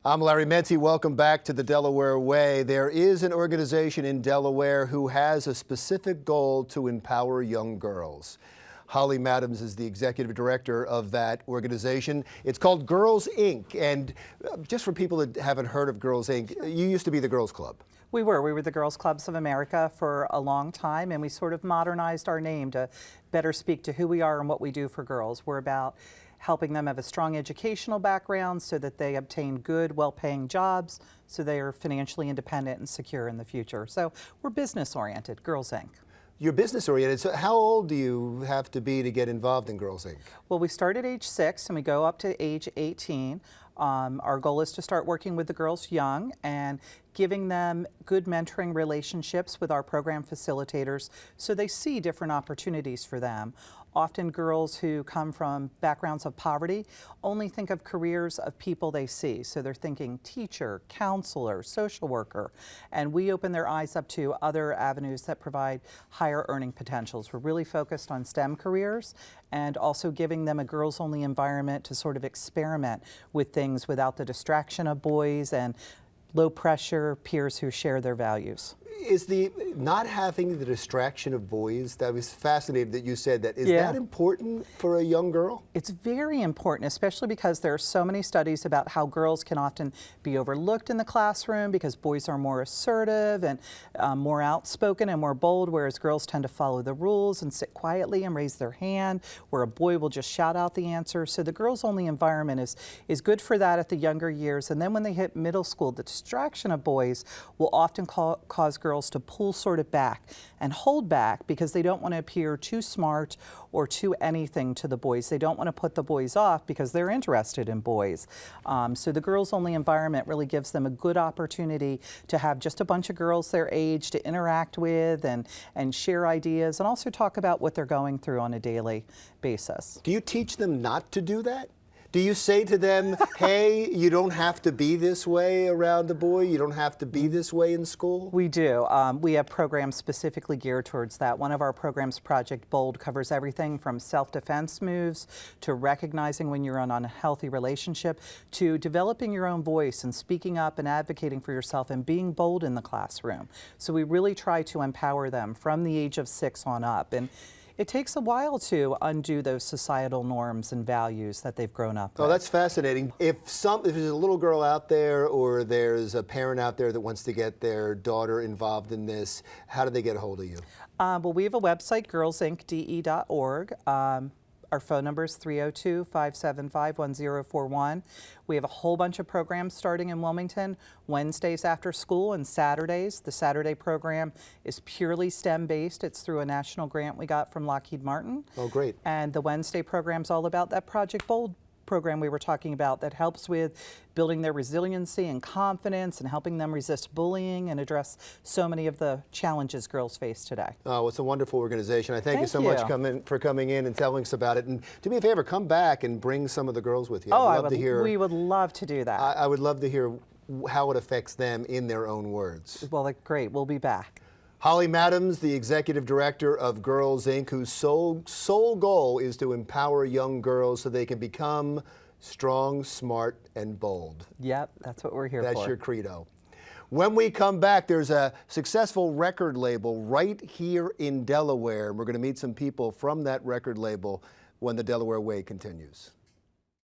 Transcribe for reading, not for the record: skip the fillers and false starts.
I'm Larry Menti. Welcome back to the Delaware Way. There is an organization in Delaware who has a specific goal to empower young girls. Holly Maddams is the executive director of that organization. It's called Girls Inc. And just for people that haven't heard of Girls Inc., you used to be the Girls Club. We were the Girls Clubs of America for a long time, and we sort of modernized our name to better speak to who we are and what we do for girls. We're about helping them have a strong educational background so that they obtain good, well-paying jobs, so they are financially independent and secure in the future. So we're business-oriented, Girls Inc. You're business-oriented, so how old do you have to be to get involved in Girls Inc? Well, we start at age 6 and we go up to age 18. Our goal is to start working with the girls young and giving them good mentoring relationships with our program facilitators so they see different opportunities for them. Often girls who come from backgrounds of poverty only think of careers of people they see. So they're thinking teacher, counselor, social worker, and we open their eyes up to other avenues that provide higher earning potentials. We're really focused on STEM careers and also giving them a girls-only environment to sort of experiment with things without the distraction of boys and low pressure peers who share their values. Is the not having the distraction of boys, that was fascinating that you said that. Is that important for a young girl? It's very important, especially because there are so many studies about how girls can often be overlooked in the classroom because boys are more assertive and more outspoken and more bold, whereas girls tend to follow the rules and sit quietly and raise their hand, where a boy will just shout out the answer. So the girls-only environment is good for that at the younger years. And then when they hit middle school, the distraction of boys will often cause girls to pull sort of back and hold back because they don't want to appear too smart or too anything to the boys. They don't want to put the boys off because they're interested in boys. So the girls-only environment really gives them a good opportunity to have just a bunch of girls their age to interact with and share ideas and also talk about what they're going through on a daily basis. Do you teach them not to do that? Do you say to them, hey, you don't have to be this way around a boy, you don't have to be this way in school? We do. We have programs specifically geared towards that. One of our programs, Project Bold, covers everything from self-defense moves to recognizing when you're in an unhealthy relationship to developing your own voice and speaking up and advocating for yourself and being bold in the classroom. So we really try to empower them from the age of 6 on up. And it takes a while to undo those societal norms and values that they've grown up with. Oh, that's fascinating. If there's a little girl out there or there's a parent out there that wants to get their daughter involved in this, how do they get a hold of you? Well, we have a website, girlsincde.org. Our phone number is 302-575-1041. We have a whole bunch of programs starting in Wilmington, Wednesdays after school and Saturdays. The Saturday program is purely STEM-based. It's through a national grant we got from Lockheed Martin. Oh, great. And the Wednesday program's all about that Project Bold program we were talking about that helps with building their resiliency and confidence and helping them resist bullying and address so many of the challenges girls face today. Oh, it's a wonderful organization. I thank you so much for coming in and telling us about it. And do me a favor, come back and bring some of the girls with you. We would love to do that. I would love to hear how it affects them in their own words. Well, great. We'll be back. Holly Maddams, the executive director of Girls Inc., whose sole goal is to empower young girls so they can become strong, smart, and bold. Yep, that's what we're here for. That's your credo. When we come back, there's a successful record label right here in Delaware. We're going to meet some people from that record label when the Delaware Way continues.